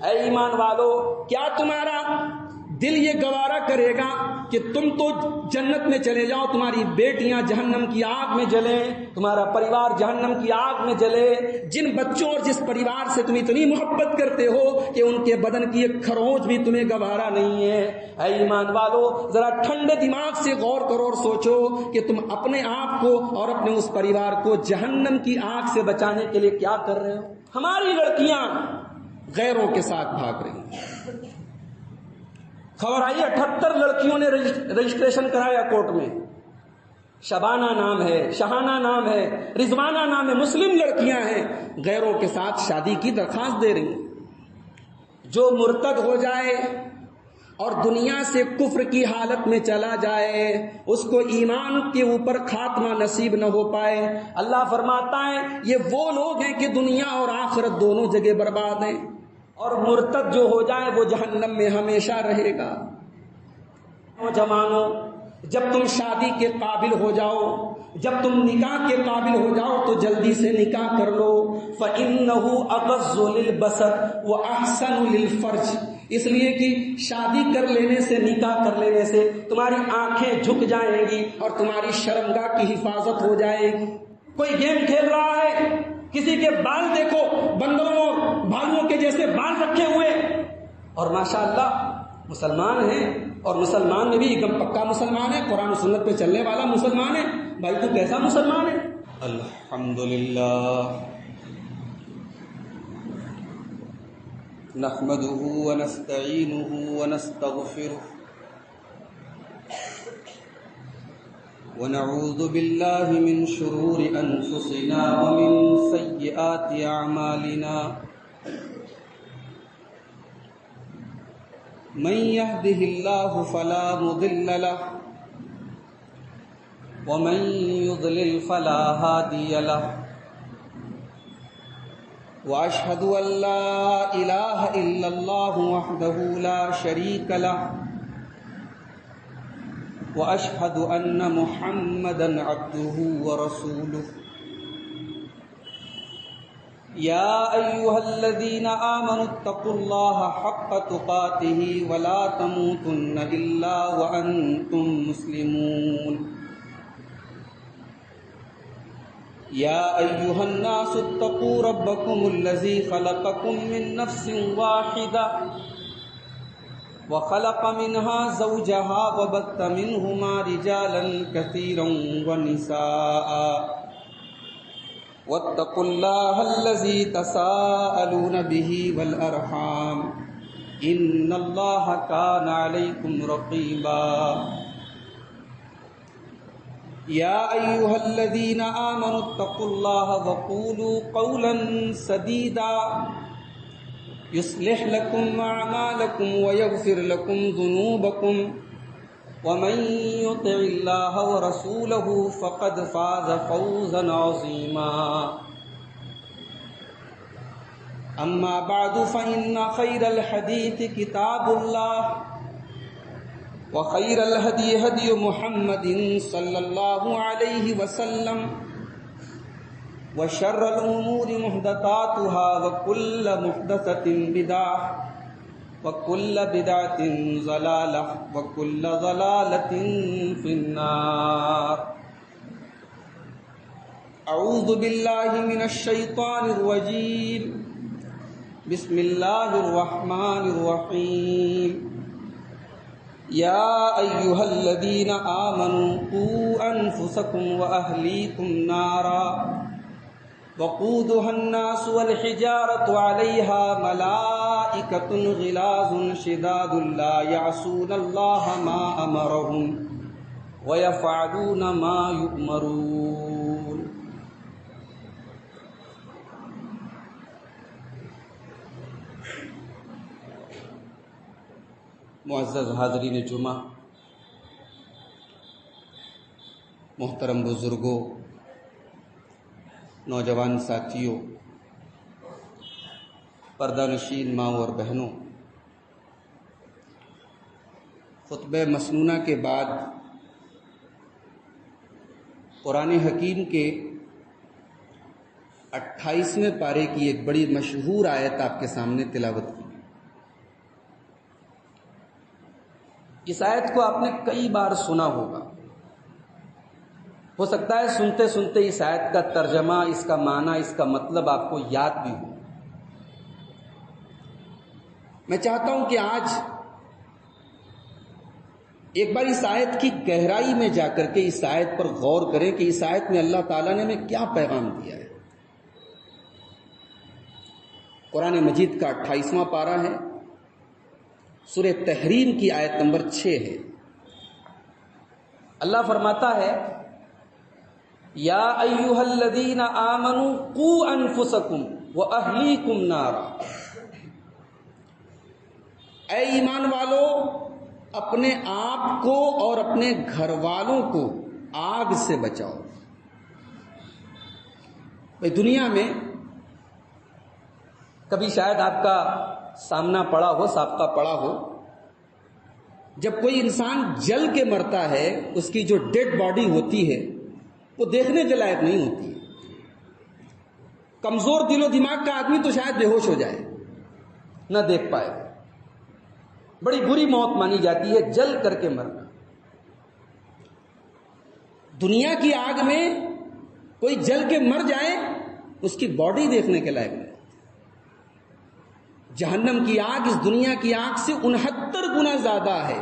اے ایمان والو، کیا تمہارا دل یہ گوارا کرے گا کہ تم تو جنت میں چلے جاؤ، تمہاری بیٹیاں جہنم کی آگ میں جلیں، تمہارا پریوار جہنم کی آگ میں جلے؟ جن بچوں اور جس پریوار سے تم اتنی محبت کرتے ہو کہ ان کے بدن کی ایک کھروچ بھی تمہیں گوارا نہیں ہے۔ اے ایمان والو، ذرا ٹھنڈے دماغ سے غور کرو اور سوچو کہ تم اپنے آپ کو اور اپنے اس پریوار کو جہنم کی آگ سے بچانے کے لیے کیا کر رہے ہو؟ ہماری لڑکیاں غیروں کے ساتھ بھاگ رہی ہیں۔ خبر آئی 78 لڑکیوں نے رجسٹریشن کرایا کورٹ میں، شبانہ نام ہے، شہانہ نام ہے، رضوانہ نام ہے، مسلم لڑکیاں ہیں، غیروں کے ساتھ شادی کی درخواست دے رہی ہیں۔ جو مرتد ہو جائے اور دنیا سے کفر کی حالت میں چلا جائے، اس کو ایمان کے اوپر خاتمہ نصیب نہ ہو پائے، اللہ فرماتا ہے یہ وہ لوگ ہیں کہ دنیا اور آخرت دونوں جگہ برباد ہیں، اور مرتد جو ہو جائے وہ جہنم میں ہمیشہ رہے گا۔ نوجوانوں، جب تم شادی کے قابل ہو جاؤ، جب تم نکاح کے قابل ہو جاؤ تو جلدی سے نکاح کر لو، فَإِنَّهُ أَغَضُّ لِلْبَصَرِ وَأَحْسَنُ لِلْفَرْجِ، اس لیے کہ شادی کر لینے سے، نکاح کر لینے سے تمہاری آنکھیں جھک جائیں گی اور تمہاری شرمگاہ کی حفاظت ہو جائے گی۔ کوئی گیم کھیل رہا ہے، کسی کے بال دیکھو، بندروں اور بھالوؤں کے جیسے بال رکھے ہوئے، اور ماشاءاللہ مسلمان ہیں، اور مسلمان میں بھی ایک دم پکا مسلمان ہے، قرآن و سنت پہ چلنے والا مسلمان ہے۔ بھائی تو کیسا مسلمان ہے؟ الحمدللہ نحمده ونستعینه ونستغفره ونعوذ بالله من شرور انفسنا ومن سیئات اعمالنا، من يهده الله فلا مضل له ومن يضلل فلا هادي له، واشهد ان لا اله الا الله وحده لا شريك له، واشهد ان محمدا عبده ورسوله۔ يا ايها الذين آمنوا اتقوا الله حق تقاته ولا تموتن الا وانتم مسلمون۔ يا ايها الناس اتقوا ربكم الذي خلقكم من نفس واحدة وخلق منها زوجها وبث منهما رجالا كثيرا ونساء، واتقوا الله الذي تساءلون به والأرحام إن الله كان عليكم رقيبا۔ يا أيها الذين آمنوا اتقوا الله وقولوا قولا سديدا يصلح لكم أعمالكم ويغفر لكم ذنوبكم، ومن يطع الله ورسوله فقد فاز فوزا عظيما۔ أما بعد فإن خير الحديث كتاب الله، وخير الهدي هدي محمد صلى الله عليه وسلم، وشر الأمور محدثاتها وكل محدثة بدعة وكل بدعة ضلالة وكل ضلالة في النار۔ أعوذ بالله من الشيطان الرجيم، بسم الله الرحمن الرحيم۔ يا أيها الذين آمنوا قوا أنفسكم وأهليكم نارا وقودها الناس والحجارة عليها ملائكة غلاظ شداد لا يعصون الله ما أمرهم ويفعلون ما يؤمرون۔ معزز حاضرین جمعہ، محترم بزرگوں، نوجوان ساتھیوں، پردہ نشین ماؤں اور بہنوں، خطبہ مسنونہ کے بعد قرآن حکیم کے 28ویں پارے کی ایک بڑی مشہور آیت آپ کے سامنے تلاوت کی۔ اس آیت کو آپ نے کئی بار سنا ہوگا، ہو سکتا ہے سنتے سنتے اس آیت کا ترجمہ، اس کا معنی، اس کا مطلب آپ کو یاد بھی ہو۔ میں چاہتا ہوں کہ آج ایک بار اس آیت کی گہرائی میں جا کر کے اس آیت پر غور کریں کہ اس آیت میں اللہ تعالیٰ نے ہمیں کیا پیغام دیا ہے۔ قرآن مجید کا 28واں پارہ ہے، سورہ تحریم کی آیت نمبر 6 ہے۔ اللہ فرماتا ہے یا ایھا الذین آمنوا قوا انفسکم واہلیکم نارا، اے ایمان والو اپنے آپ کو اور اپنے گھر والوں کو آگ سے بچاؤ۔ بھئی دنیا میں کبھی شاید آپ کا سامنا پڑا ہو، سابقہ پڑا ہو، جب کوئی انسان جل کے مرتا ہے، اس کی جو ڈیڈ باڈی ہوتی ہے وہ دیکھنے کے لائق نہیں ہوتی ہے۔ کمزور دل و دماغ کا آدمی تو شاید بے ہوش ہو جائے، نہ دیکھ پائے۔ بڑی بری موت مانی جاتی ہے جل کر کے مرنا۔ دنیا کی آگ میں کوئی جل کے مر جائے، اس کی باڈی دیکھنے کے لائق نہیں۔ جہنم کی آگ اس دنیا کی آگ سے 69 گنا زیادہ ہے۔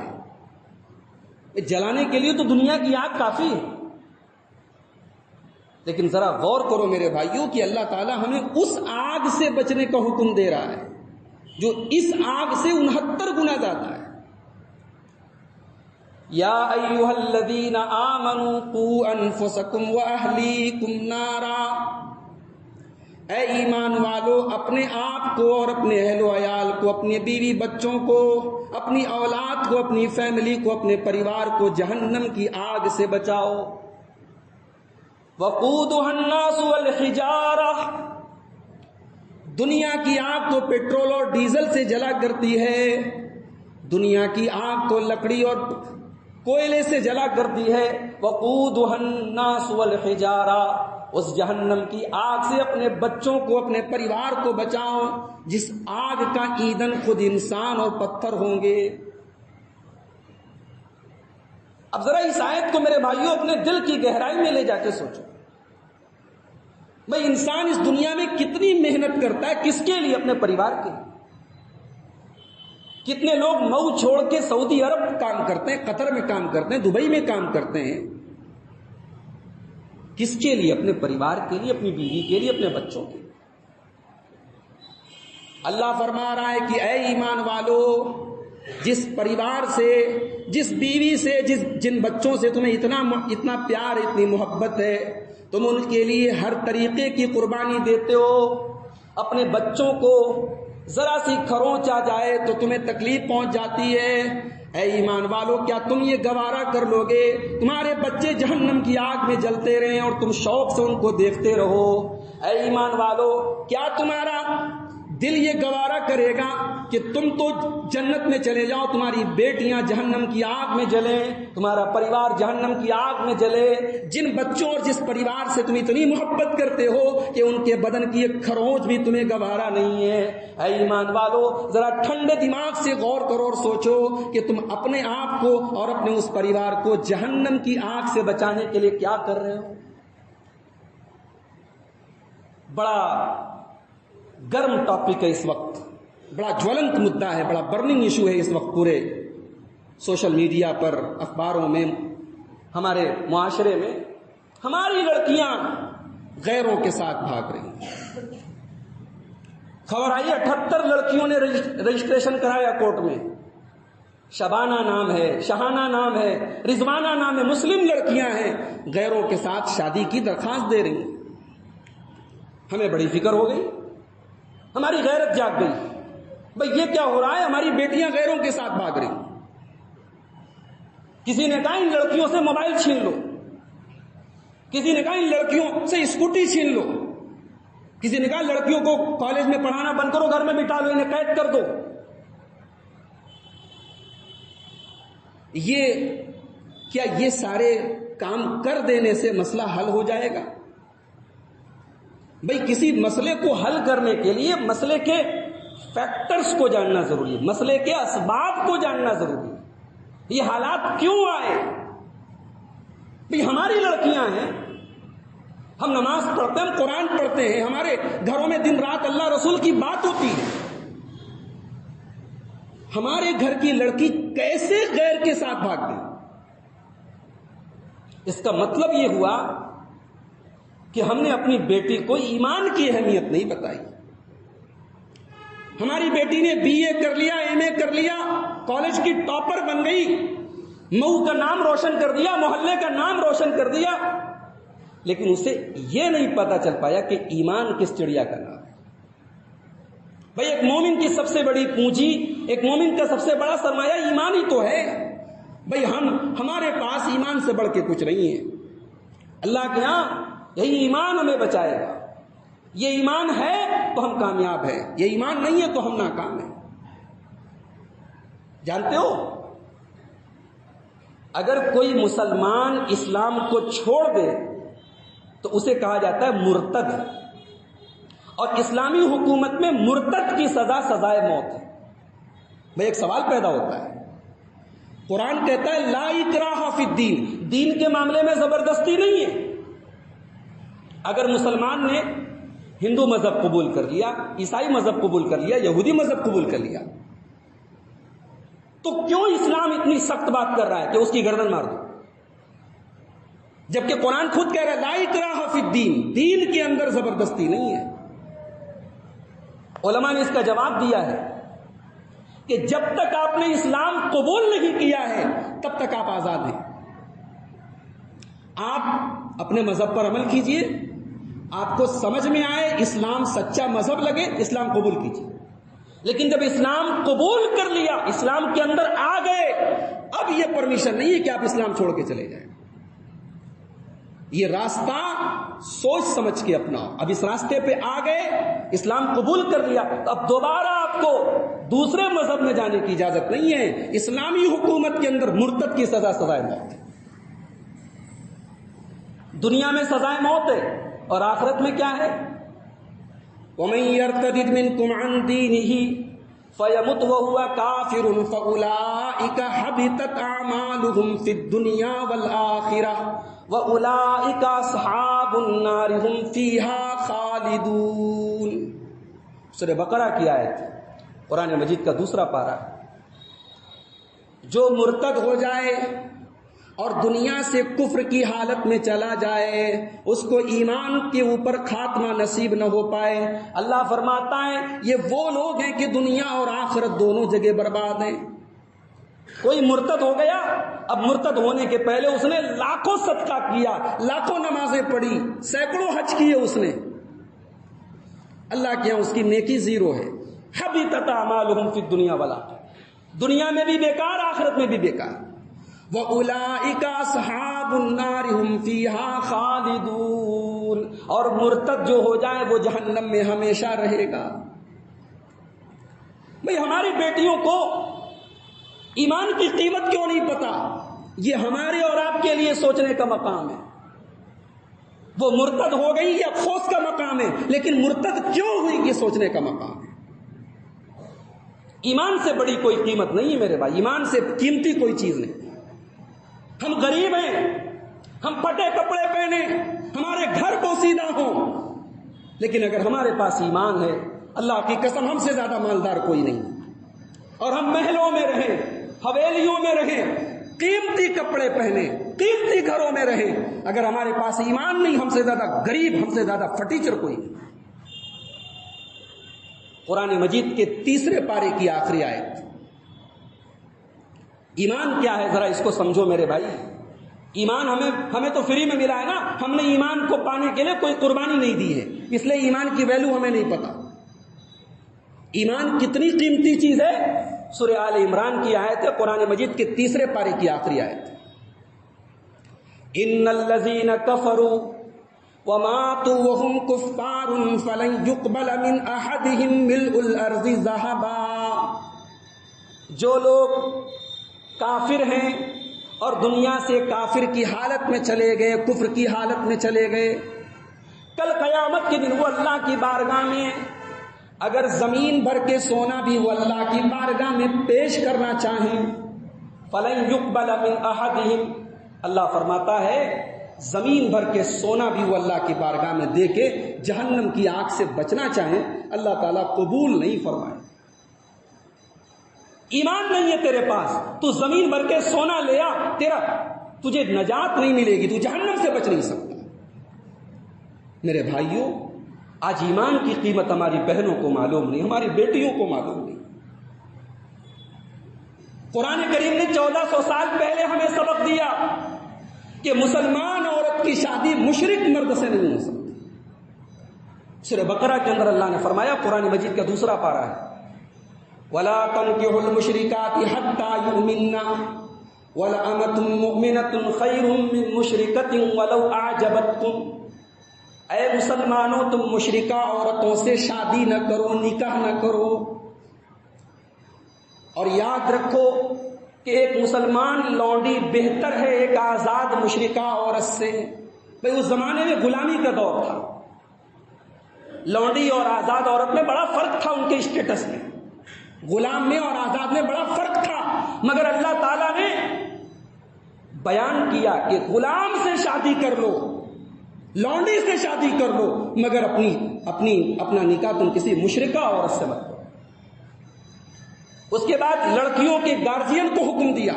جلانے کے لیے تو دنیا کی آگ کافی ہے، لیکن ذرا غور کرو میرے بھائیوں کہ اللہ تعالیٰ ہمیں اس آگ سے بچنے کا حکم دے رہا ہے جو اس آگ سے 69 گنا زیادہ ہے۔ یا ایھا الذین آمنوا قوا انفسکم واہلیکم نارا، اے ایمان والو اپنے آپ کو اور اپنے اہل و عیال کو، اپنے بیوی بچوں کو، اپنی اولاد کو، اپنی فیملی کو، اپنے پریوار کو جہنم کی آگ سے بچاؤ۔ وقودھا الناس والحجارہ، دنیا کی آگ تو پیٹرول اور ڈیزل سے جلا کرتی ہے، دنیا کی آگ تو لکڑی اور کوئلے سے جلا کرتی ہے۔ وقودھا الناس والحجارہ، اس جہنم کی آگ سے اپنے بچوں کو، اپنے پریوار کو بچاؤ جس آگ کا ایندھن خود انسان اور پتھر ہوں گے۔ اب ذرا اس آیت کو میرے بھائیوں اپنے دل کی گہرائی میں لے جا کے سوچو۔ بھئی انسان اس دنیا میں کتنی محنت کرتا ہے، کس کے لیے؟ اپنے پریوار کے لیے۔ کتنے لوگ مئو چھوڑ کے سعودی عرب کام کرتے ہیں، قطر میں کام کرتے ہیں، دبئی میں کام کرتے ہیں، کس کے لیے؟ اپنے پریوار کے لیے، اپنی بیوی کے لیے، اپنے بچوں کے لیے۔ اللہ فرما رہا ہے کہ اے ایمان والو، جس پریوار سے، جس بیوی سے، جن بچوں سے تمہیں اتنا پیار، اتنی محبت ہے، تم ان کے لیے ہر طریقے کی قربانی دیتے ہو۔ اپنے بچوں کو ذرا سی کھروچ آ جائے تو تمہیں تکلیف پہنچ جاتی ہے۔ اے ایمان والو، کیا تم یہ گوارا کر لو گے تمہارے بچے جہنم کی آگ میں جلتے رہیں اور تم شوق سے ان کو دیکھتے رہو؟ اے ایمان والو، کیا تمہارا دل یہ گوارا کرے گا کہ تم تو جنت میں چلے جاؤ، تمہاری بیٹیاں جہنم کی آگ میں جلیں، تمہارا پریوار جہنم کی آگ میں جلے؟ جن بچوں اور جس پریوار سے تم اتنی محبت کرتے ہو کہ ان کے بدن کی ایک کھروچ بھی تمہیں گوارا نہیں ہے۔ اے ایمان والو، ذرا ٹھنڈے دماغ سے غور کرو اور سوچو کہ تم اپنے آپ کو اور اپنے اس پریوار کو جہنم کی آگ سے بچانے کے لیے کیا کر رہے ہو۔ بڑا گرم ٹاپک ہے اس وقت، بڑا جولنت مدعا ہے، بڑا برننگ ایشو ہے اس وقت پورے سوشل میڈیا پر، اخباروں میں، ہمارے معاشرے میں۔ ہماری لڑکیاں غیروں کے ساتھ بھاگ رہی ہیں۔ خبر آئی 78 لڑکیوں نے رجسٹریشن کرایا کورٹ میں۔ شبانہ نام ہے، شہانہ نام ہے، رضوانہ نام ہے، مسلم لڑکیاں ہیں، غیروں کے ساتھ شادی کی درخواست دے رہی ہیں۔ ہمیں بڑی فکر ہو گئی، ہماری غیرت جاگ گئی۔ بھئی یہ کیا ہو رہا ہے؟ ہماری بیٹیاں غیروں کے ساتھ بھاگ رہی۔ کسی نے کہا ان لڑکیوں سے موبائل چھین لو، کسی نے کہا ان لڑکیوں سے اسکوٹی چھین لو، کسی نے کہا لڑکیوں کو کالج میں پڑھانا بند کرو، گھر میں بٹھا لو، انہیں قید کر دو۔ کیا یہ سارے کام کر دینے سے مسئلہ حل ہو جائے گا؟ بھئی کسی مسئلے کو حل کرنے کے لیے مسئلے کے فیکٹرز کو جاننا ضروری ہے، مسئلے کے اسباب کو جاننا ضروری ہے۔ یہ حالات کیوں آئے؟ بھئی ہماری لڑکیاں ہیں، ہم نماز پڑھتے ہیں، ہم قرآن پڑھتے ہیں، ہمارے گھروں میں دن رات اللہ رسول کی بات ہوتی ہے، ہمارے گھر کی لڑکی کیسے غیر کے ساتھ بھاگ گئی؟ اس کا مطلب یہ ہوا کہ ہم نے اپنی بیٹی کو ایمان کی اہمیت نہیں بتائی۔ ہماری بیٹی نے BA کر لیا، MA کر لیا، کالج کی ٹاپر بن گئی، مئو کا نام روشن کر دیا، محلے کا نام روشن کر دیا، لیکن اسے یہ نہیں پتا چل پایا کہ ایمان کس چڑیا کا نام ہے۔ بھائی ایک مومن کی سب سے بڑی پونجی، ایک مومن کا سب سے بڑا سرمایہ ایمان ہی تو ہے۔ بھائی ہمارے پاس ایمان سے بڑھ کے کچھ نہیں ہے، اللہ کے ہاں یہی ایمان ہمیں بچائے گا۔ یہ ایمان ہے تو ہم کامیاب ہیں، یہ ایمان نہیں ہے تو ہم ناکام ہیں۔ جانتے ہو اگر کوئی مسلمان اسلام کو چھوڑ دے تو اسے کہا جاتا ہے مرتد، اور اسلامی حکومت میں مرتد کی سزا سزائے موت ہے۔ بھئی ایک سوال پیدا ہوتا ہے، قرآن کہتا ہے لا اکراہ فی الدین، دین کے معاملے میں زبردستی نہیں ہے۔ اگر مسلمان نے ہندو مذہب قبول کر لیا، عیسائی مذہب قبول کر لیا، یہودی مذہب قبول کر لیا، تو کیوں اسلام اتنی سخت بات کر رہا ہے کہ اس کی گردن مار دو؟ جبکہ قرآن خود کہہ رہا ہے لا اکراہ فی الدین، دین کے اندر زبردستی نہیں ہے۔ علماء نے اس کا جواب دیا ہے کہ جب تک آپ نے اسلام قبول نہیں کیا ہے تب تک آپ آزاد ہیں۔ آپ اپنے مذہب پر عمل کیجئے، آپ کو سمجھ میں آئے اسلام سچا مذہب لگے، اسلام قبول کیجئے، لیکن جب اسلام قبول کر لیا، اسلام کے اندر آ گئے، اب یہ پرمیشن نہیں ہے کہ آپ اسلام چھوڑ کے چلے جائیں۔ یہ راستہ سوچ سمجھ کے اپناؤ۔ اب اس راستے پہ آ گئے، اسلام قبول کر لیا، اب دوبارہ آپ کو دوسرے مذہب میں جانے کی اجازت نہیں ہے۔ اسلامی حکومت کے اندر مرتد کی سزا سزائے موت ہے۔ دنیا میں سزائے موت ہے، اور آخرت میں کیا ہے؟ وَمَن يَرْتَدِدْ مِنْكُمْ عَنْ دِينِهِ فَيَمُتْ وَهُوَ كَافِرٌ فَأُولَٰئِكَ حَبِطَتْ أَعْمَالُهُمْ فِي الدُّنْيَا وَالْآخِرَةِ وَأُولَٰئِكَ أَصْحَابُ النَّارِ هُمْ فِيهَا خَالِدُونَ۔ سورہ بقرہ کی آیت، قرآن مجید کا دوسرا پارہ۔ جو مرتد ہو جائے اور دنیا سے کفر کی حالت میں چلا جائے، اس کو ایمان کے اوپر خاتمہ نصیب نہ ہو پائے، اللہ فرماتا ہے یہ وہ لوگ ہیں کہ دنیا اور آخرت دونوں جگہ برباد ہیں۔ کوئی مرتد ہو گیا، اب مرتد ہونے کے پہلے اس نے لاکھوں صدقہ کیا، لاکھوں نمازیں پڑھی، سینکڑوں حج کیے اس نے، اللہ کے یہاں اس کی نیکی زیرو ہے۔ حبطت اعمالهم فی الدنیا والآخرہ، دنیا میں بھی بیکار، آخرت میں بھی بیکار۔ وَأُولَئِكَ أَصْحَابُ النَّارِ هُمْ فِيهَا خَالِدُونَ، اور مرتد جو ہو جائے وہ جہنم میں ہمیشہ رہے گا۔ بھئی ہماری بیٹیوں کو ایمان کی قیمت کیوں نہیں پتا؟ یہ ہمارے اور آپ کے لیے سوچنے کا مقام ہے۔ وہ مرتد ہو گئی یہ افسوس کا مقام ہے، لیکن مرتد کیوں ہوئی یہ سوچنے کا مقام ہے۔ ایمان سے بڑی کوئی قیمت نہیں ہے میرے بھائی، ایمان سے قیمتی کوئی چیز نہیں۔ ہم غریب ہیں، ہم پھٹے کپڑے پہنے، ہمارے گھر بوسیدہ ہوں، لیکن اگر ہمارے پاس ایمان ہے، اللہ کی قسم ہم سے زیادہ مالدار کوئی نہیں، اور ہم محلوں میں رہیں، حویلیوں میں رہیں، قیمتی کپڑے پہنے، قیمتی گھروں میں رہیں، اگر ہمارے پاس ایمان نہیں، ہم سے زیادہ غریب، ہم سے زیادہ فٹیچر کوئی نہیں۔ قرآن مجید کے تیسرے پارے کی آخری آیت۔ ایمان کیا ہے ذرا اس کو سمجھو میرے بھائی۔ ایمان ہمیں تو فری میں ملا ہے نا، ہم نے ایمان کو پانے کے لیے کوئی قربانی نہیں دی ہے، اس لیے ایمان کی ویلیو ہمیں نہیں پتا۔ ایمان کتنی قیمتی چیز ہے، سورہ آل عمران کی آیت ہے، قرآن مجید کے تیسرے پارے کی آخری آیت۔ ان الذین کفروا وماتوا وهم کفار فلن يقبل من احدهم ملء الارض ذهبا۔ جو لوگ کافر ہیں اور دنیا سے کافر کی حالت میں چلے گئے، کفر کی حالت میں چلے گئے، کل قیامت کے دن وہ اللہ کی بارگاہ میں اگر زمین بھر کے سونا بھی وہ اللہ کی بارگاہ میں پیش کرنا چاہیں، فلن يقبل من احدهم، اللہ فرماتا ہے زمین بھر کے سونا بھی وہ اللہ کی بارگاہ میں دے کے جہنم کی آگ سے بچنا چاہیں اللہ تعالیٰ قبول نہیں فرمائے۔ ایمان نہیں ہے تیرے پاس، تو زمین بھر کے سونا لے آ، تجھے نجات نہیں ملے گی، تو جہنم سے بچ نہیں سکتا۔ میرے بھائیوں، آج ایمان کی قیمت ہماری بہنوں کو معلوم نہیں، ہماری بیٹیوں کو معلوم نہیں۔ قرآن کریم نے 1400 سال پہلے ہمیں سبق دیا کہ مسلمان عورت کی شادی مشرک مرد سے نہیں ہو سکتی۔ سورہ بقرہ کے اندر اللہ نے فرمایا، قرآن مجید کا دوسرا پارہ ہے، وَلَا تَنكِحُوا الْمُشْرِكَاتِ حَتَّى يُؤْمِنَّ وَلَأَمَةٌ مُؤْمِنَةٌ خَيْرٌ مِّن مُشْرِكَةٍ وَلَوْ أَعْجَبَتْكُمْ، اے مسلمانوں تم مشرکہ عورتوں سے شادی نہ کرو، نکاح نہ کرو، اور یاد رکھو کہ ایک مسلمان لونڈی بہتر ہے ایک آزاد مشرکہ عورت سے۔ بھئی اس زمانے میں غلامی کا دور تھا، لونڈی اور آزاد عورت میں بڑا فرق تھا، ان کے اسٹیٹس میں، غلام میں اور آزاد میں بڑا فرق تھا، مگر اللہ تعالیٰ نے بیان کیا کہ غلام سے شادی کر لو، لونڈی سے شادی کر لو، مگر اپنا نکاح تم کسی مشرکہ عورت سے مت کرو۔ اس کے بعد لڑکیوں کے گارجین کو حکم دیا،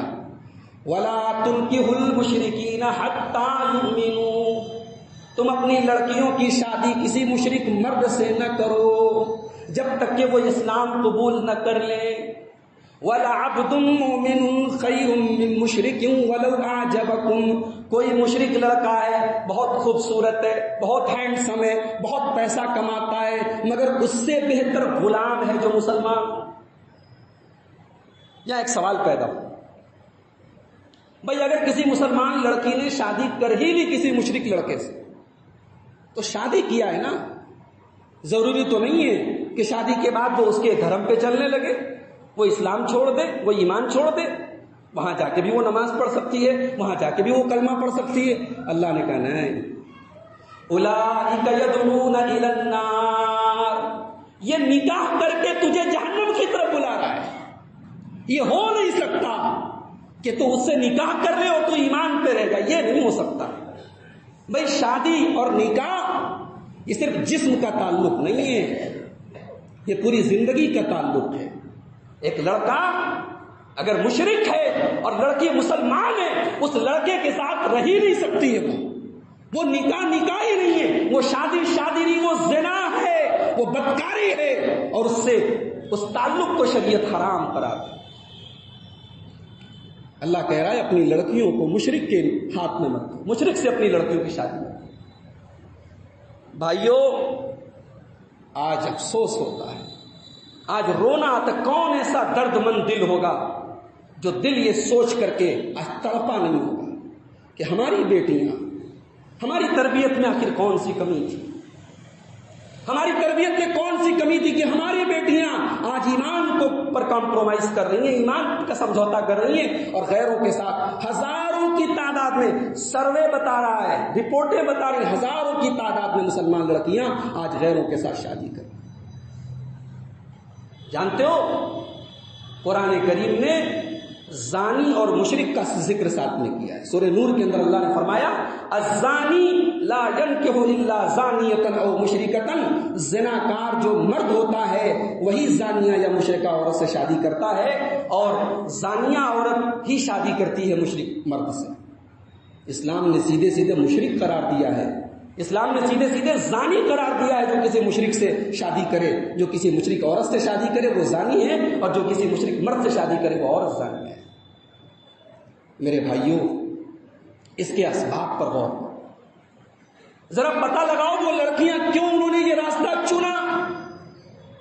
وَلَا تُنكِحُوا الْمُشْرِكِينَ حَتَّى يُؤْمِنُوا، تم اپنی لڑکیوں کی شادی کسی مشرک مرد سے نہ کرو جب تک کہ وہ اسلام قبول نہ کر لے۔ وَلَعَبْدٌ مُؤْمِنٌ خَيْرٌ مِّن مُشْرِكٍ وَلَوْ أَعْجَبَكُمْ، کوئی مشرک لڑکا ہے، بہت خوبصورت ہے، بہت ہینڈسم ہے، بہت پیسہ کماتا ہے، مگر اس سے بہتر غلام ہے جو مسلمان۔ یہاں ایک سوال پیدا ہو، بھائی اگر کسی مسلمان لڑکی نے شادی کر ہی لی کسی مشرک لڑکے سے تو شادی کیا ہے نا، ضروری تو نہیں ہے کہ شادی کے بعد وہ اس کے دھرم پہ چلنے لگے، وہ اسلام چھوڑ دے، وہ ایمان چھوڑ دے، وہاں جا کے بھی وہ نماز پڑھ سکتی ہے، وہاں جا کے بھی وہ کلمہ پڑھ سکتی ہے۔ اللہ نے کہا نہیں، اولئک یدعون الی النار، یہ نکاح کر کے تجھے جہنم کی طرف بلا رہا ہے۔ یہ ہو نہیں سکتا کہ تو اس سے نکاح کر لے اور تو ایمان پہ رہے گا، یہ نہیں ہو سکتا۔ بھائی شادی اور نکاح یہ صرف جسم کا تعلق نہیں ہے، یہ پوری زندگی کا تعلق ہے۔ ایک لڑکا اگر مشرک ہے اور لڑکی مسلمان ہے، اس لڑکے کے ساتھ رہ ہی نہیں سکتی ہے، وہ نکاح ہی نہیں ہے، وہ شادی نہیں، وہ زنا ہے، وہ بدکاری ہے، اور اس تعلق کو شریعت حرام قرار دی۔ اللہ کہہ رہا ہے اپنی لڑکیوں کو مشرک کے ہاتھ میں مت دو، مشرک سے اپنی لڑکیوں کی شادی مت دو۔ بھائیوں، آج افسوس ہوتا ہے، آج رونا آتا، کون ایسا درد مند دل ہوگا جو دل یہ سوچ کر کے آج تڑپا نہیں ہوگا کہ ہماری بیٹیاں، ہماری تربیت میں آخر کون سی کمی تھی، ہماری تربیت میں کون سی کمی تھی کہ ہماری بیٹیاں آج ایمان کو پر کمپرومائز کر رہی ہیں، ایمان کا سمجھوتا کر رہی ہیں، اور غیروں کے ساتھ ہزاروں کی تعداد میں، سروے بتا رہا ہے، رپورٹیں بتا رہی ہیں، ہزاروں کی تعداد میں مسلمان لڑکیاں آج غیروں کے ساتھ شادی کر رہی ہیں۔ جانتے ہو قرآن کریم نے زانی اور مشرک کا ذکر ساتھ میں کیا ہے۔ سورہ نور کے اندر اللہ نے فرمایا الزانی لا ينکح الا زانیۃ او مشرکۃ، زناکار جو مرد ہوتا ہے وہی زانیہ یا مشرکہ عورت سے شادی کرتا ہے، اور زانیہ عورت ہی شادی کرتی ہے مشرک مرد سے۔ اسلام نے سیدھے سیدھے مشرک قرار دیا ہے، اسلام نے سیدھے سیدھے زانی قرار دیا ہے۔ جو کسی مشرک سے شادی کرے، جو کسی مشرک عورت سے شادی کرے وہ زانی ہے، اور جو کسی مشرک مرد سے شادی کرے وہ عورت زانی ہے۔ میرے بھائیوں، اس کے اسباب پر غور کرو، ذرا پتہ لگاؤ وہ لڑکیاں کیوں انہوں نے یہ راستہ چنا۔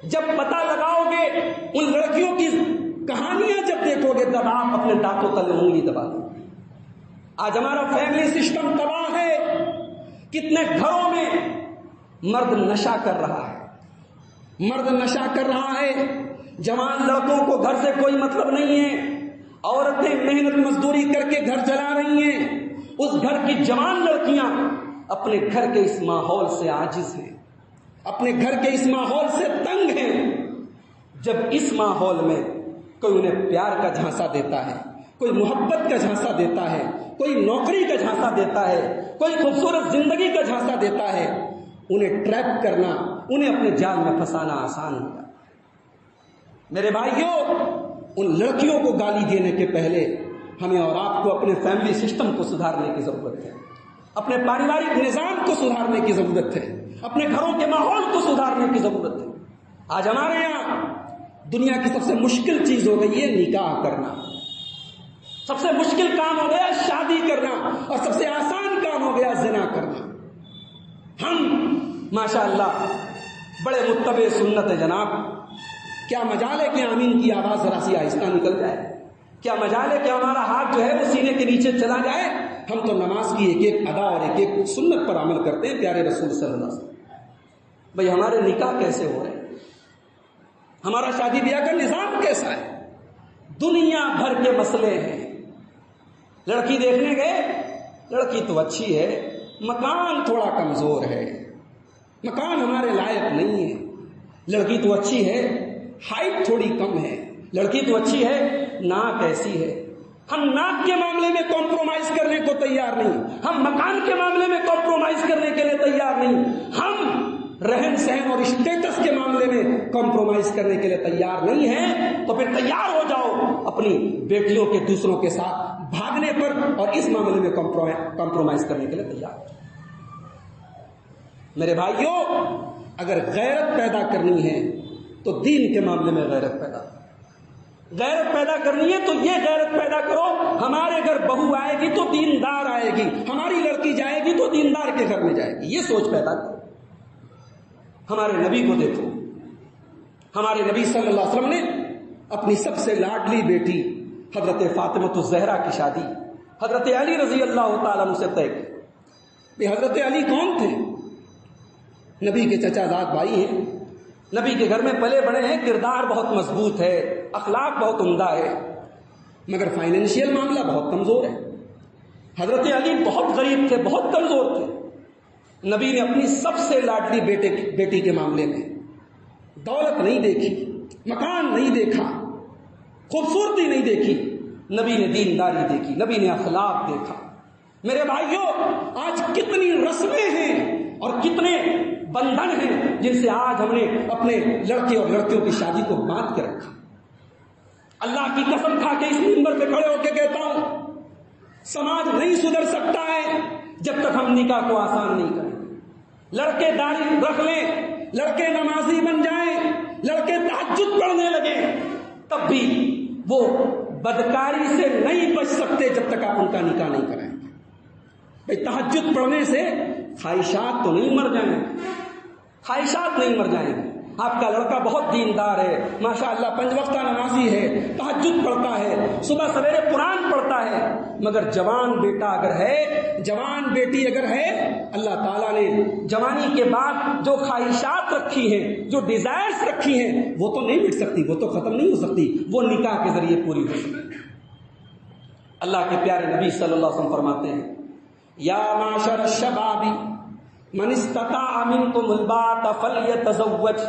جب پتہ لگاؤ گے ان لڑکیوں کی کہانیاں جب دیکھو گے تب آپ اپنے دانتوں تلے انگلی دبا دو۔ آج ہمارا فیملی سسٹم تباہ ہے، کتنے گھروں میں مرد نشہ کر رہا ہے، مرد نشہ کر رہا ہے، جوان لڑکوں کو گھر سے کوئی مطلب نہیں ہے، عورتیں محنت مزدوری کر کے گھر چلا رہی ہیں، اس گھر کی جوان لڑکیاں اپنے گھر کے اس ماحول سے عاجز ہیں، اپنے گھر کے اس ماحول سے تنگ ہیں۔ جب اس ماحول میں کوئی انہیں پیار کا جھانسا دیتا ہے، کوئی محبت کا جھانسا دیتا ہے، کوئی نوکری کا جھانسا دیتا ہے، کوئی خوبصورت زندگی کا جھانسا دیتا ہے، انہیں ٹریپ کرنا، انہیں اپنے جال میں پھنسانا آسان ہوگا۔ میرے بھائیوں، ان لڑکیوں کو گالی دینے کے پہلے ہمیں اور آپ کو اپنے فیملی سسٹم کو سدھارنے کی ضرورت ہے، اپنے پریوارک نظام کو سدھارنے کی ضرورت ہے، اپنے گھروں کے ماحول کو سدھارنے کی ضرورت ہے۔ آج ہمارے یہاں دنیا کی سب سے مشکل چیز ہو گئی ہے نکاح کرنا، سب سے مشکل کام ہو گیا شادی کرنا، اور سب سے آسان کام ہو گیا زنا کرنا۔ ہم ماشاءاللہ بڑے متبع سنت ہے جناب، کیا مجال ہے کہ آمین کی آواز ذرا سی آہستہ نکل جائے، کیا مجال ہے کہ ہمارا ہاتھ جو ہے وہ سینے کے نیچے چلا جائے۔ ہم تو نماز کی ایک ایک ادا اور ایک ایک سنت پر عمل کرتے ہیں پیارے رسول صلی اللہ علیہ وسلم۔ بھئی ہمارے نکاح کیسے ہو رہے ہیں، ہمارا شادی بیاہ کا نظام کیسا ہے؟ دنیا بھر کے مسئلے ہیں۔ لڑکی دیکھنے گئے، لڑکی تو اچھی ہے، مکان تھوڑا کمزور ہے، مکان ہمارے لائق نہیں ہے۔ لڑکی تو اچھی ہے، ہائٹ تھوڑی کم ہے، لڑکی تو اچھی ہے، ناک ایسی ہے۔ ہم ناک کے معاملے میں کمپرومائز کرنے کو تیار نہیں، ہم مکان کے معاملے میں کمپرومائز کرنے کے لیے تیار نہیں، ہم رہن سہن اور اسٹیٹس کے معاملے میں کمپرومائز کرنے کے لیے تیار نہیں ہیں۔ تو پھر تیار ہو جاؤ اپنی بیٹیوں کے دوسروں کے ساتھ بھاگنے پر، اور اس معاملے میں کمپرومائز کرنے کے لیے تیار ہو جاؤ۔ میرے بھائیوں، اگر غیرت پیدا کرنی ہے تو دین کے معاملے میں غیرت پیدا کرنی ہے تو یہ غیرت پیدا کرو، ہمارے گھر بہو آئے گی تو دیندار آئے گی، ہماری لڑکی جائے گی تو دیندار کے گھر میں جائے گی، یہ سوچ پیدا کرو۔ ہمارے نبی کو دیکھو، ہمارے نبی صلی اللہ علیہ وسلم نے اپنی سب سے لاڈلی بیٹی حضرت فاطمہ الزہرا کی شادی حضرت علی رضی اللہ تعالیٰ عنہ سے طے کی۔ حضرت علی کون تھے؟ نبی کے چچا زاد بھائی ہیں، نبی کے گھر میں پلے بڑے ہیں، کردار بہت مضبوط ہے، اخلاق بہت عمدہ ہے، مگر فائنینشیل معاملہ بہت کمزور ہے۔ حضرت علی بہت غریب تھے، بہت کمزور تھے۔ نبی نے اپنی سب سے لاڈلی بیٹی کے معاملے میں دولت نہیں دیکھی، مکان نہیں دیکھا، خوبصورتی نہیں دیکھی، نبی نے دینداری دیکھی، نبی نے اخلاق دیکھا۔ میرے بھائیوں، آج کتنی رسمیں ہیں اور کتنے بندھن ہیں جن سے آج ہم نے اپنے لڑکے اور لڑکیوں کی شادی کو باندھ کے رکھا۔ اللہ کی قسم کھا کے اس منبر پہ کھڑے ہو کے کہتا ہوں، سماج نہیں سدھر سکتا ہے جب تک ہم نکاح کو آسان نہیں کریں۔ لڑکے داڑھی رکھ لیں، لڑکے نمازی بن جائیں، لڑکے تہجد پڑھنے لگیں، تب بھی وہ بدکاری سے نہیں بچ سکتے جب تک آپ ان کا نکاح نہیں کرائیں گے۔ بھئی تہجد پڑھنے سے خواہشات تو نہیں مر جائیں گے، خواہشات نہیں مر جائیں گے۔ آپ کا لڑکا بہت دیندار ہے، ماشاءاللہ 5 وقتہ نمازی ہے، تہجد پڑھتا ہے، صبح سویرے قرآن پڑھتا ہے، مگر جوان بیٹا اگر ہے، جوان بیٹی اگر ہے، اللہ تعالیٰ نے جوانی کے بعد جو خواہشات رکھی ہیں، جو ڈیزائرز رکھی ہیں، وہ تو نہیں مٹ سکتی، وہ تو ختم نہیں ہو سکتی، وہ نکاح کے ذریعے پوری ہو سکتی۔ اللہ کے پیارے نبی صلی اللہ علیہ وسلم فرماتے ہیں، یا معاشر الشباب من استطاع منکم الباءۃ فلیتزوج،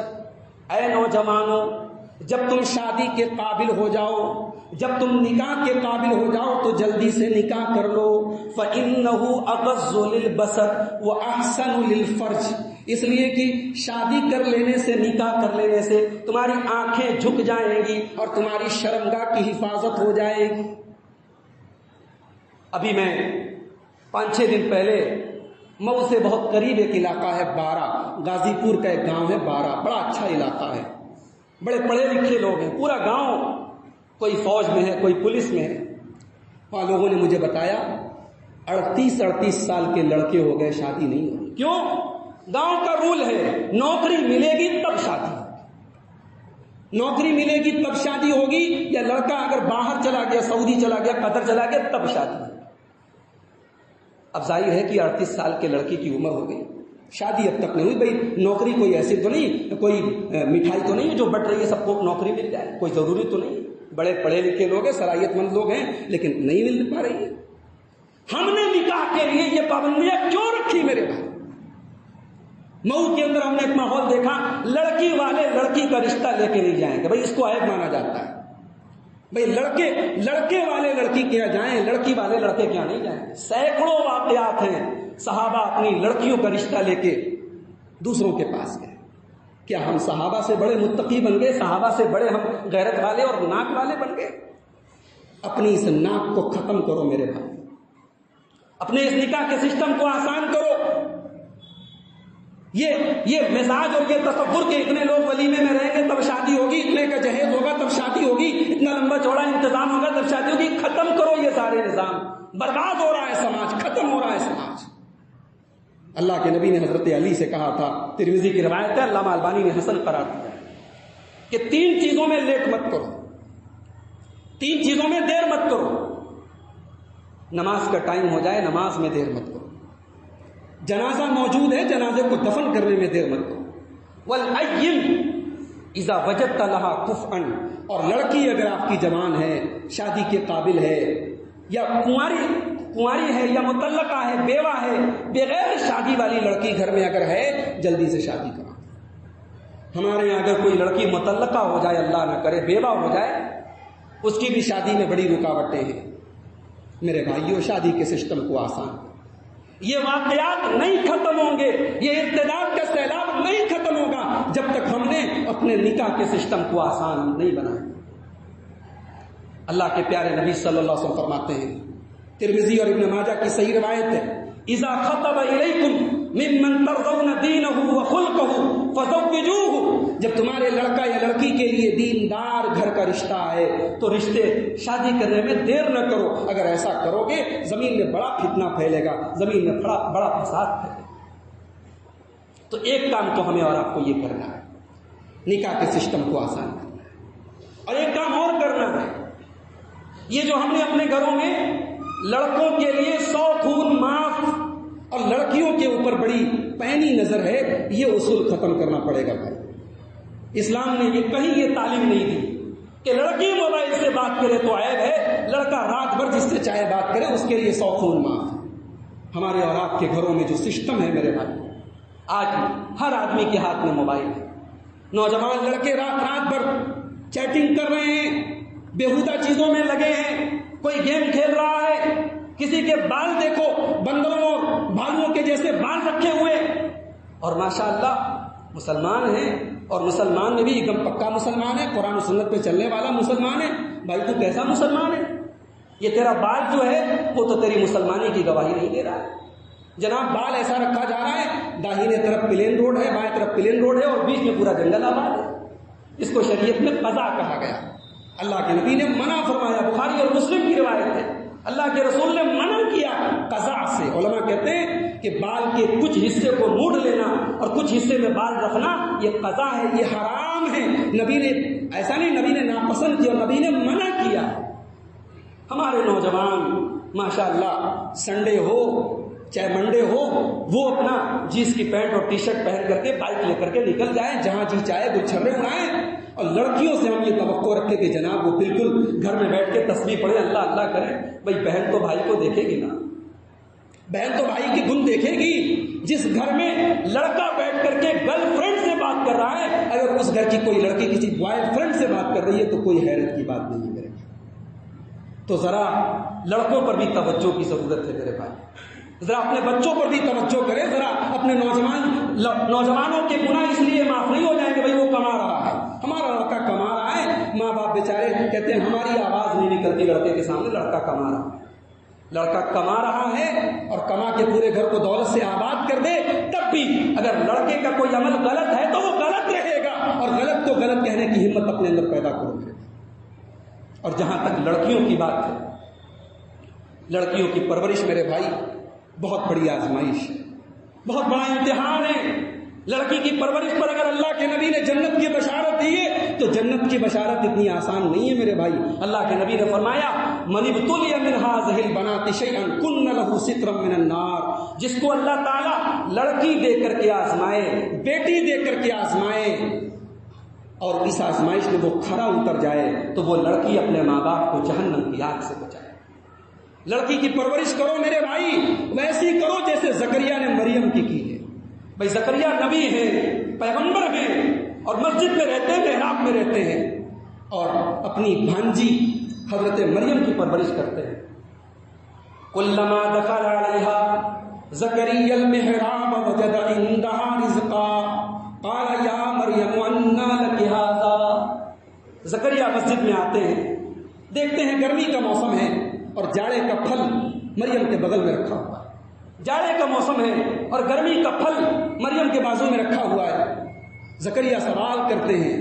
اے نوجوانوں، جب تم شادی کے قابل ہو جاؤ، جب تم نکاح کے قابل ہو جاؤ تو جلدی سے نکاح کر لو، فإنہ اغض للبصر واحسن للفرج، اس لیے کہ شادی کر لینے سے، نکاح کر لینے سے تمہاری آنکھیں جھک جائیں گی اور تمہاری شرمگاہ کی حفاظت ہو جائے گی۔ ابھی میں 5-6 دن پہلے مئو سے بہت قریب ایک علاقہ ہے بارہ، غازی پور کا ایک گاؤں ہے بارہ، بڑا اچھا علاقہ ہے، بڑے پڑھے لکھے لوگ ہیں، پورا گاؤں کوئی فوج میں ہے، کوئی پولیس میں ہے۔ وہاں لوگوں نے مجھے بتایا 38 سال کے لڑکے ہو گئے، شادی نہیں ہوئی۔ کیوں؟ گاؤں کا رول ہے نوکری ملے گی تب شادی، نوکری ملے گی تب شادی ہوگی، یا لڑکا اگر باہر چلا گیا، سعودی چلا گیا، قطر چلا گیا، تب شادی ہوگی۔ اب ظاہر ہے کہ 38 سال کے لڑکی کی عمر ہو گئی، شادی اب تک نہیں ہوئی۔ بھائی نوکری کوئی ایسی تو نہیں، کوئی مٹھائی تو نہیں ہے جو بٹ رہی ہے سب کو نوکری مل جائے، کوئی ضروری تو نہیں، بڑے پڑھے لکھے لوگ ہیں، صلاحیت مند لوگ ہیں، لیکن نہیں مل پا رہی ہے۔ ہم نے نکاح کے لیے یہ پابندیاں کیوں رکھی میرے بھائی؟ مئو کے اندر ہم نے ایک ماحول دیکھا، لڑکی والے لڑکی کا رشتہ لے کے نہیں جائیں گے، بھائی اس کو عیب مانا جاتا ہے، بھئی لڑکے والے لڑکی کے یہاں جائیں، لڑکی والے لڑکے کے یہاں نہیں جائیں. سینکڑوں واقعات ہیں صحابہ اپنی لڑکیوں کا رشتہ لے کے دوسروں کے پاس گئے. کیا ہم صحابہ سے بڑے متقی بن گئے؟ صحابہ سے بڑے ہم غیرت والے اور ناک والے بن گئے؟ اپنی اس ناک کو ختم کرو میرے بھائی، اپنے اس نکاح کے سسٹم کو آسان کرو. یہ مزاج اور یہ تصور کہ اتنے لوگ ولیمے میں رہیں گے تب شادی ہوگی، اتنے کا جہیز ہوگا تب شادی ہوگی، اتنا لمبا چوڑا انتظام ہوگا تب شادی ہوگی، ختم کرو یہ سارے نظام. برباد ہو رہا ہے سماج، ختم ہو رہا ہے سماج. اللہ کے نبی نے حضرت علی سے کہا تھا، ترمذی کی روایت ہے، علامہ البانی نے حسن قرار دیا کہ 3 چیزوں میں لیٹ مت کرو، 3 چیزوں میں دیر مت کرو. نماز کا ٹائم ہو جائے، نماز میں دیر مت کرو. جنازہ موجود ہے، جنازے کو دفن کرنے میں دیر مت کرو. والأيم اذا وجدت لها كفءا، اور لڑکی اگر آپ کی جوان ہے، شادی کے قابل ہے، یا کنواری ہے، یا مطلقہ ہے، بیوہ ہے، بغیر شادی والی لڑکی گھر میں اگر ہے، جلدی سے شادی کرو. ہمارے یہاں اگر کوئی لڑکی مطلقہ ہو جائے، اللہ نہ کرے بیوہ ہو جائے، اس کی بھی شادی میں بڑی رکاوٹیں ہیں. میرے بھائیوں، شادی کے سسٹم کو آسان کرو. یہ واقعات نہیں ختم ہوں گے، یہ ارتداد کا سیلاب نہیں ختم ہوگا جب تک ہم نے اپنے نکاح کے سسٹم کو آسان نہیں بنایا. اللہ کے پیارے نبی صلی اللہ علیہ وسلم فرماتے ہیں، ترمذی اور ابن ماجہ کی صحیح روایت ہے، اذا خطب الیکم ممن ترضون دینہ وخلقہ فزوجوہ، جب تمہارے لڑکا یا لڑکی کے لیے دیندار گھر کا رشتہ آئے تو رشتے شادی کرنے میں دیر نہ کرو. اگر ایسا کرو گے زمین میں بڑا فتنہ پھیلے گا، زمین میں بڑا فساد پھیلے گا. تو ایک کام تو ہمیں اور آپ کو یہ کرنا ہے، نکاح کے سسٹم کو آسان کرنا ہے. اور ایک کام اور کرنا ہے، یہ جو ہم نے اپنے گھروں میں لڑکوں کے لیے 100 خون معاف اور لڑکیوں کے اوپر بڑی پہنی نظر ہے، یہ اصول ختم کرنا پڑے گا بھائی. اسلام نے یہ کہیں یہ تعلیم نہیں دی کہ لڑکی موبائل سے بات کرے تو عیب ہے، لڑکا رات بھر جس سے چاہے بات کرے اس کے لیے 100 خون معاف. ہمارے اور آپ کے گھروں میں جو سسٹم ہے میرے بھائی، آج ہر آدمی کے ہاتھ میں موبائل ہے. نوجوان لڑکے رات بھر چیٹنگ کر رہے ہیں، بےہودہ چیزوں میں لگے ہیں، کوئی گیم کھیل رہا ہے، کسی کے بال دیکھو بندروں اور بھالوؤں کے جیسے بال رکھے ہوئے، اور ماشاءاللہ مسلمان ہیں، اور مسلمان میں بھی ایک دم پکا مسلمان ہے، قرآن و سنت پہ چلنے والا مسلمان ہے. بھائی تو کیسا مسلمان ہے؟ یہ تیرا بال جو ہے وہ تو تیری مسلمانی کی گواہی نہیں دے رہا ہے. جناب بال ایسا رکھا جا رہا ہے، داہنے طرف پلین روڈ ہے، بائیں طرف پلین روڈ ہے، اور بیچ میں پورا جنگل آباد ہے. اس کو شریعت میں قضا کہا گیا. اللہ کے نبی نے منع فرمایا، بخاری اور مسلم کی روایت ہے، اللہ کے رسول نے منع کیا قضا سے. علماء کہتے ہیں کہ بال کے کچھ حصے کو موڑ لینا اور کچھ حصے میں بال رکھنا یہ قضا ہے، یہ حرام ہے. نبی نے ایسا نہیں، نبی نے ناپسند کیا، نبی نے منع کیا. ہمارے نوجوان ماشاءاللہ سنڈے ہو چاہے منڈے ہو، وہ اپنا جینس کی پینٹ اور ٹی شرٹ پہن کر کے بائک لے کر کے نکل جائیں، جہاں جی چاہے وہ چھرے اڑائیں. اور لڑکیوں سے ہم یہ توقع رکھیں کہ جناب وہ بالکل گھر میں بیٹھ کے تسبیح پڑھے، اللہ اللہ کریں. بھائی بہن تو بھائی کو دیکھے گی نا، بہن تو بھائی کی گن دیکھے گی. جس گھر میں لڑکا بیٹھ کر کے گرل فرینڈ سے بات کر رہا ہے، اگر اس گھر کی کوئی لڑکی کسی بوائے فرینڈ سے بات کر رہی ہے تو کوئی حیرت کی بات نہیں ہے میرے بھائی. تو ذرا لڑکوں پر بھی توجہ کی ضرورت ہے میرے بھائی. ذرا اپنے بچوں پر بھی توجہ کرے، ذرا اپنے نوجوانوں کے گناہ اس لیے معاف نہیں ہو جائیں گے بھائی وہ کما رہا ہے، ہمارا لڑکا کما رہا ہے. ماں باپ بیچارے کہتے ہیں ہماری آواز نہیں نکلتی لڑکے کے سامنے، لڑکا کما رہا ہے. لڑکا کما رہا ہے اور کما کے پورے گھر کو دولت سے آباد کر دے، تب بھی اگر لڑکے کا کوئی عمل غلط ہے تو وہ غلط رہے گا، اور غلط کو غلط کہنے کی ہمت اپنے اندر پیدا کرو گے. اور جہاں تک لڑکیوں کی بات ہے، لڑکیوں کی پرورش میرے بھائی بہت بڑی آزمائش ہے، بہت بڑا امتحان ہے. لڑکی کی پرورش پر اگر اللہ کے نبی نے جنت کی بشارت دی ہے تو جنت کی بشارت اتنی آسان نہیں ہے میرے بھائی. اللہ کے نبی نے فرمایا من ابتلی من هذه البنات شيئا كن له سترا من النار، جس کو اللہ تعالیٰ لڑکی دے کر کے آزمائے، بیٹی دے کر کے آزمائے، اور اس آزمائش میں وہ کھرا اتر جائے تو وہ لڑکی اپنے ماں باپ کو جہنم کی آگ سے بچائے. لڑکی کی پرورش کرو میرے بھائی ویسی کرو جیسے زکریا نے مریم کی ہے. بھائی زکریا نبی ہیں، پیغمبر ہیں، اور مسجد میں رہتے ہیں، محراب میں رہتے ہیں، اور اپنی بھانجی حضرت مریم کی پرورش کرتے ہیں. کلما دخل علیہا زکریا المحراب وجد عندها رزقا قال یا مریم انا لک ھذا. زکریا مسجد میں آتے ہیں، دیکھتے ہیں گرمی کا موسم ہے اور جاڑے کا پھل مریم کے بغل میں رکھا ہوا ہے. جاڑے کا موسم ہے اور گرمی کا پھل مریم کے بازو میں رکھا ہوا ہے. زکریا سوال کرتے ہیں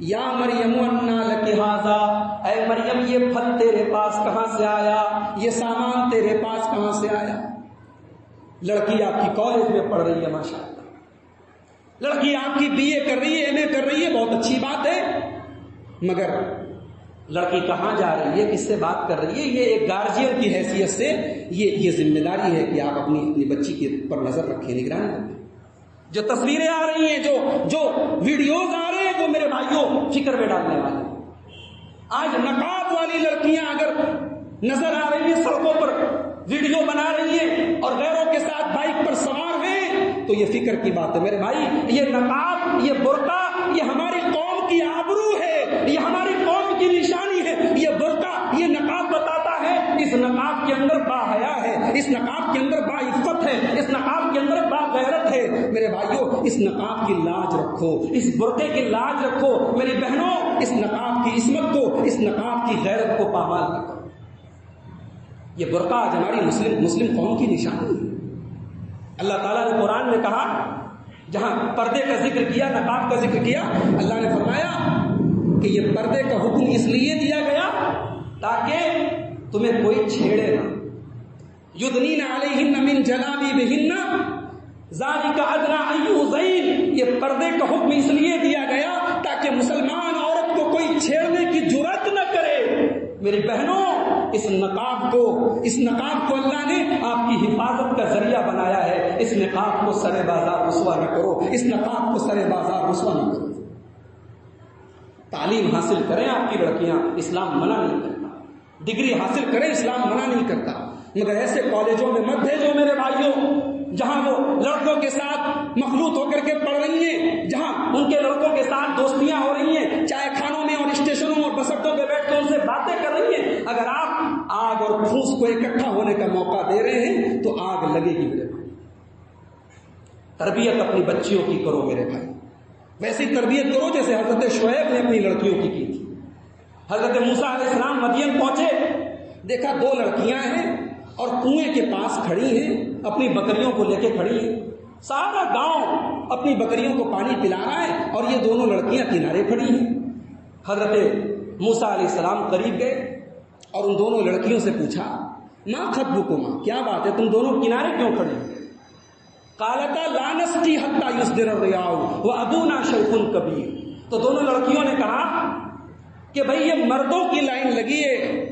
یا مریم انا لک ھذا، اے مریم یہ پھل تیرے پاس کہاں سے آیا، یہ سامان تیرے پاس کہاں سے آیا. لڑکی آپ کی کالج میں پڑھ رہی ہے، ماشاءاللہ. لڑکی آپ کی بی اے کر رہی ہے، ایم اے کر رہی ہے، بہت اچھی بات ہے. مگر لڑکی کہاں جا رہی ہے، کس سے بات کر رہی ہے؟ یہ ایک گارجین کی حیثیت سے یہ ذمہ داری ہے کہ آپ اپنی بچی کے پر نظر رکھیں، نگرانی رکھیں. جو تصویریں آ رہی ہیں، جو ویڈیوز آ رہے ہیں، وہ میرے بھائیوں فکر میں ڈالنے والے. آج نقاب والی لڑکیاں اگر نظر آ رہی ہیں، سڑکوں پر ویڈیو بنا رہی ہیں اور غیروں کے ساتھ بائک پر سوار ہیں، تو یہ فکر کی بات ہے میرے بھائی. یہ نقاب، یہ برقع، یہ ہماری قوم کی آبرو ہے، یہ ہماری قوم کی نشانی ہے. یہ برقع، یہ نقاب بتاتا ہے اس نقاب کے اندر با حیا ہے، اس نقاب کے اندر با عفت ہے، اس نقاب کے اندر با غیرت ہے. میرے بھائیوں اس نقاب کی لاج رکھو، اس برقعے کی لاج رکھو. میری بہنوں اس نقاب کی عصمت کو، اس نقاب کی غیرت کو پامال نہ کرو. یہ برقع آج ہماری مسلم قوم کی نشانی ہے. اللہ تعالیٰ نے قرآن میں کہا، جہاں پردے کا ذکر کیا، نقاب کا ذکر کیا، اللہ نے فرمایا کہ یہ پردے کا حکم اس لیے دیا گیا تاکہ تمہیں کوئی چھیڑے نہ. یدنین علیہن من جلابیبہن ذالک ادنیٰ ان یؤذین. یہ پردے کا حکم اس لیے دیا گیا تاکہ مسلمان عورت کو کوئی چھیڑنے کی جرأت نہ کرے. میری بہنوں اس نقاب کو اللہ نے آپ کی حفاظت کا ذریعہ بنایا ہے. اس نقاب کو سر بازار رسوا نہ کرو، اس نقاب کو سر بازار رسوا نہ کرو. تعلیم حاصل کریں آپ کی لڑکیاں، اسلام منع نہیں کرتا. ڈگری حاصل کریں، اسلام منع نہیں کرتا. مگر ایسے کالجوں میں مت بھیجو میرے بھائیوں جہاں وہ لڑکوں کے ساتھ مخلوط ہو کر کے پڑھ رہی ہیں، جہاں ان کے لڑکوں کے ساتھ دوستیاں ہو رہی ہیں، چائے خانوں میں اور اسٹیشنوں اور بس اڈوں پہ بیٹھ کے ان سے باتیں کر رہی ہیں. اگر آپ آگ اور پھوس کو اکٹھا ہونے کا موقع دے رہے ہیں تو آگ لگے گی میرے بھائی. تربیت اپنی بچیوں کی کرو میرے بھائی، ویسی تربیت کرو جیسے حضرت شعیب نے اپنی لڑکیوں کی تھی. حضرت موسیٰ علیہ السلام مدین پہنچے، دیکھا 2 لڑکیاں ہیں اور کنویں کے پاس کھڑی ہیں، اپنی بکریوں کو لے کے کھڑی ہیں. سارا گاؤں اپنی بکریوں کو پانی پلا رہا ہے اور یہ دونوں لڑکیاں کنارے کھڑی ہیں. حضرت موسیٰ علیہ السلام قریب گئے اور ان دونوں لڑکیوں سے پوچھا، ما خطبکما، کیا بات ہے، تم دونوں کنارے کیوں کھڑی ہیں؟ قالتا لا نسقی حتی یصدر الرعاء وابونا شیخ کبیر. تو دونوں لڑکیوں نے کہا کہ بھئی یہ مردوں کی لائن لگی ہے،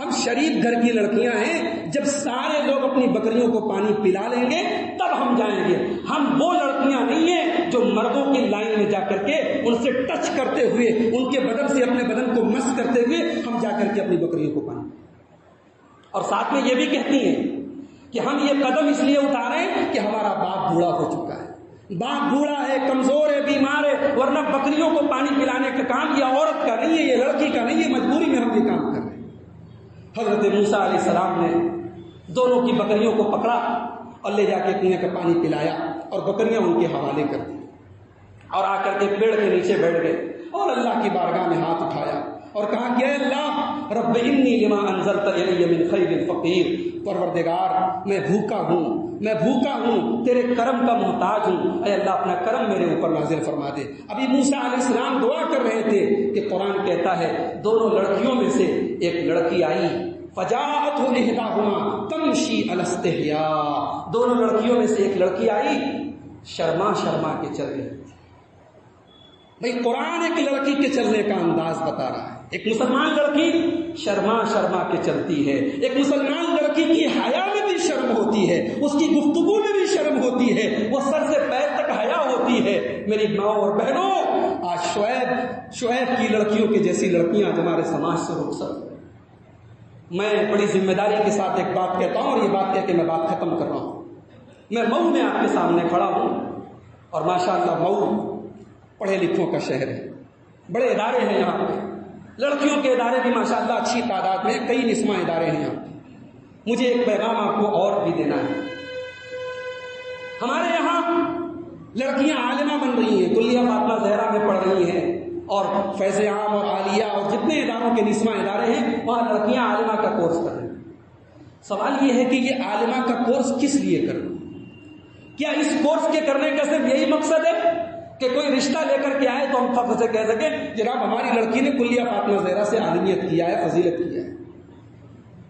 ہم شریف گھر کی لڑکیاں ہیں، جب سارے لوگ اپنی بکریوں کو پانی پلا لیں گے تب ہم جائیں گے. ہم وہ لڑکیاں نہیں ہیں جو مردوں کی لائن میں جا کر کے ان سے ٹچ کرتے ہوئے، ان کے بدن سے اپنے بدن کو مس کرتے ہوئے ہم جا کر کے اپنی بکریوں کو پانی. اور ساتھ میں یہ بھی کہتی ہیں کہ ہم یہ قدم اس لیے اٹھارے کہ ہمارا باپ بوڑھا ہو چکا ہے، باپ بوڑھا ہے، کمزور ہے، بیمار ہے، ورنہ بکریوں کو پانی پلانے کا کام یہ عورت کا نہیں ہے، یہ لڑکی کا نہیں ہے، مجبوری میں ہم یہ کام کر رہے ہیں. حضرت موسیٰ علیہ السلام نے دونوں کی بکریوں کو پکڑا اور لے جا کے کنویں کا پانی پلایا اور بکریاں ان کے حوالے کر دی اور آ کر کے پیڑ کے نیچے بیٹھ گئے اور اللہ کی بارگاہ میں ہاتھ اٹھایا اور کہا کہ اے اللہ رب انی لما انزلت الی من خیر فقیر. پروردگار میں بھوکا ہوں، تیرے کرم کا محتاج ہوں، اے اللہ اپنا کرم میرے اوپر نازل فرما دے. ابھی موسیٰ علیہ السلام دعا کر رہے تھے کہ قرآن کہتا ہے دونوں لڑکیوں میں سے ایک لڑکی آئی، فجاءتہ احداہما تمشی علی استحیاء. دونوں لڑکیوں میں سے ایک لڑکی آئی شرما کے چل رہی. بھئی قرآن ایک لڑکی کے چلنے کا انداز بتا رہا ہے. ایک مسلمان لڑکی شرما کے چلتی ہے، ایک مسلمان لڑکی کی حیا میں بھی شرم ہوتی ہے، اس کی گفتگو میں بھی شرم ہوتی ہے، وہ سر سے پیر تک حیا ہوتی ہے. میری ماں اور بہنوں آج شعیب کی لڑکیوں کی جیسی لڑکیاں ہمارے سماج سے رخصت. میں بڑی ذمہ داری کے ساتھ ایک بات کہتا ہوں اور یہ بات کہہ کے میں بات ختم کر رہا ہوں. میں مئو میں آپ کے سامنے کھڑا ہوں اور ماشاءاللہ مئو پڑھے لکھوں کا شہر ہے، بڑے ادارے ہیں یہاں پہ، لڑکیوں کے ادارے بھی ماشاءاللہ اچھی تعداد میں، کئی نسواں ادارے ہیں یہاں۔ مجھے ایک پیغام آپ کو اور بھی دینا ہے۔ ہمارے یہاں لڑکیاں عالمہ بن رہی ہیں، کلیہ فاطمہ زہرا میں پڑھ رہی ہیں، اور فیض عام اور عالیہ اور جتنے اداروں کے نسواں ادارے ہیں وہاں لڑکیاں عالمہ کا کورس کر رہی ہیں۔ سوال یہ ہے کہ یہ عالمہ کا کورس کس لیے کرنا؟ کیا اس کورس کے کرنے کا صرف یہی مقصد ہے کہ کوئی رشتہ لے کر کے آئے تو ہم فخر سے کہہ سکیں جناب ہماری لڑکی نے کلیہ فاطمہ زہرا سے عالمیت کیا ہے، فضیلت کیا ہے؟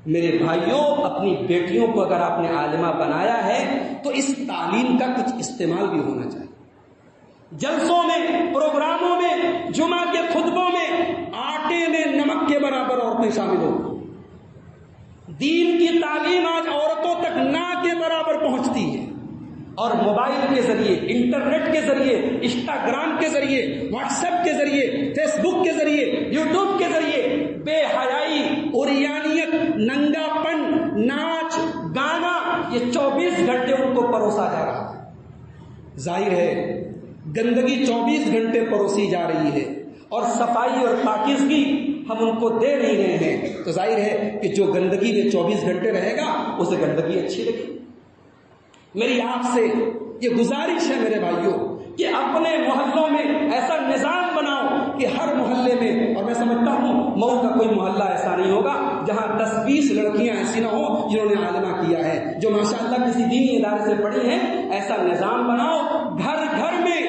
میرے بھائیوں، اپنی بیٹیوں کو اگر آپ نے عالمہ بنایا ہے تو اس تعلیم کا کچھ استعمال بھی ہونا چاہیے۔ جلسوں میں، پروگراموں میں، جمعہ کے خطبوں میں آٹے میں نمک کے برابر عورتیں شامل ہوں۔ دین کی تعلیم آج عورتوں تک نہ کے برابر پہنچتی ہے، اور موبائل کے ذریعے، انٹرنیٹ کے ذریعے، انسٹاگرام کے ذریعے، واٹس ایپ کے ذریعے، فیس بک کے ذریعے، یوٹیوب کے ذریعے بے حیائی، عریانیت، ننگا پن، ناچ گانا، یہ 24 گھنٹے ان کو پروسا جا رہا ہے۔ ظاہر ہے گندگی 24 گھنٹے پروسی جا رہی ہے، اور صفائی اور پاکیزگی ہم ان کو دے نہیں رہے ہیں، تو ظاہر ہے کہ جو گندگی میں 24 گھنٹے رہے گا اسے گندگی اچھی لگے۔ میری آپ سے یہ گزارش ہے میرے بھائیوں کہ اپنے محلوں میں ایسا نظام بناؤ کہ ہر محلے میں، اور میں سمجھتا ہوں مئو کا کوئی محلہ ایسا نہیں ہوگا جہاں 10-20 لڑکیاں ایسی نہ ہوں جنہوں نے عالمہ کیا ہے، جو ماشاءاللہ کسی دینی ادارے سے پڑھی ہیں۔ ایسا نظام بناؤ، گھر گھر میں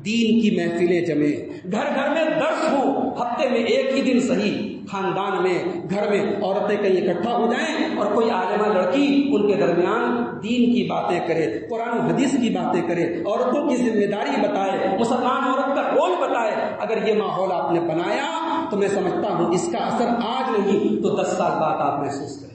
دین کی محفلیں جمیں، گھر گھر میں درس ہو، ہفتے میں ایک ہی دن صحیح، خاندان میں، گھر میں عورتیں کہیں اکٹھا ہو جائیں اور کوئی عالمہ لڑکی ان کے درمیان دین کی باتیں کرے، قرآن و حدیث کی باتیں کرے، عورتوں کی ذمہ داری بتائے، مسلمان عورت کا رول بتائے۔ اگر یہ ماحول آپ نے بنایا تو میں سمجھتا ہوں اس کا اثر آج نہیں تو 10 سال بعد آپ محسوس کریں۔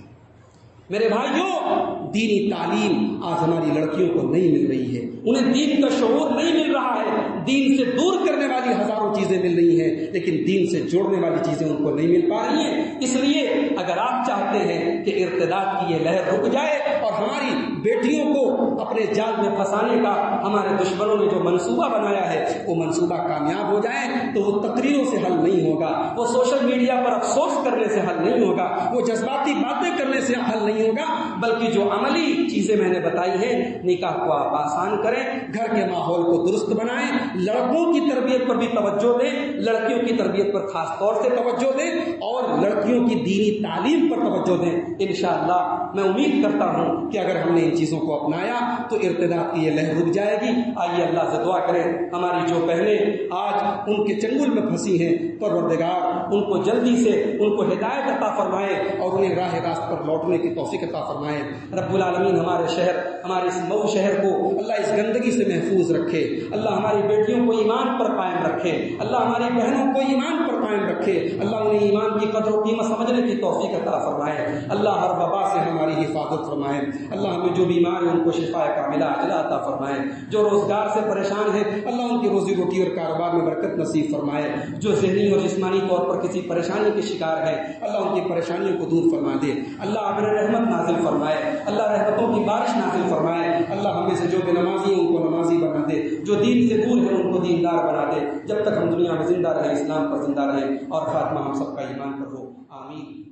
میرے بھائیوں، دینی تعلیم آج ہماری لڑکیوں کو نہیں مل رہی ہے، انہیں دین کا شعور نہیں مل رہا ہے۔ دین سے دور کرنے والی ہزاروں چیزیں مل رہی ہیں، لیکن دین سے جوڑنے والی چیزیں ان کو نہیں مل پا رہی ہیں۔ اس لیے اگر آپ چاہتے ہیں کہ ارتداد کی یہ لہر رک جائے اور ہماری بیٹیوں کو اپنے جال میں پھنسانے کا ہمارے دشمنوں نے جو منصوبہ بنایا ہے وہ منصوبہ کامیاب ہو جائے، تو وہ تقریروں سے حل نہیں ہوگا، وہ سوشل میڈیا پر افسوس کرنے سے حل نہیں ہوگا، وہ جذباتی باتیں کرنے سے حل نہیں ہوگا، بلکہ جو عملی چیزیں میں نے بتائی ہیں، نکاح کو آپ آسان کریں، گھر کے ماحول کو درست بنائیں، لڑکوں کی تربیت پر بھی توجہ دیں، لڑکیوں کی تربیت پر خاص طور سے توجہ دیں، اور لڑکیوں کی دینی تعلیم پر توجہ دیں۔ انشاءاللہ میں امید کرتا ہوں کہ اگر ہم نے ان چیزوں کو اپنایا تو ارتداد کی یہ لہر رک جائے گی۔ آئیے اللہ سے دعا کریں، ہماری جو بہنیں آج ان کے چنگل میں پھنسی ہیں، پروردگار ان کو جلدی سے ان کو ہدایت عطا فرمائے اور انہیں راہ راست پر لوٹنے کی توفیق عطا فرمائے۔ رب العالمین ہمارے شہر، ہمارے اس مئو شہر کو اللہ اس گندگی سے محفوظ رکھے، اللہ ہماری بیٹیوں کو ایمان پر قائم رکھے، اللہ ہماری بہنوں کو ایمان پر قائم رکھے، اللہ انہیں ایمان کی قدر و قیمت سمجھنے کی توفیق عطا فرمائے، اللہ ہر وبا سے ہماری حفاظت فرمائے، اللہ ہمیں جو بیمار ہیں ان کو شفاء کاملہ عاجلہ عطا فرمائے، جو روزگار سے پریشان ہیں اللہ ان کی روزی روٹی اور کاروبار میں برکت نصیب فرمائے، جو ذہنی اور جسمانی طور پر کسی پریشانی کے شکار ہیں اللہ ان کی پریشانیوں کو دور فرما دے، اللہ اپنے رحمت نازل فرمائے، اللہ رحمتوں کی بارش نازل فرمائے، اللہ ہمیں سے جو بے نمازی ہیں ان کو نمازی بنا دے، جو دین سے دور ہیں ان کو دیندار بنا دے، جب تک ہم دنیا میں زندہ رہیں اسلام پر زندہ رہیں اور خاتمہ ہم سب کا ایمان پر ہو، آمین۔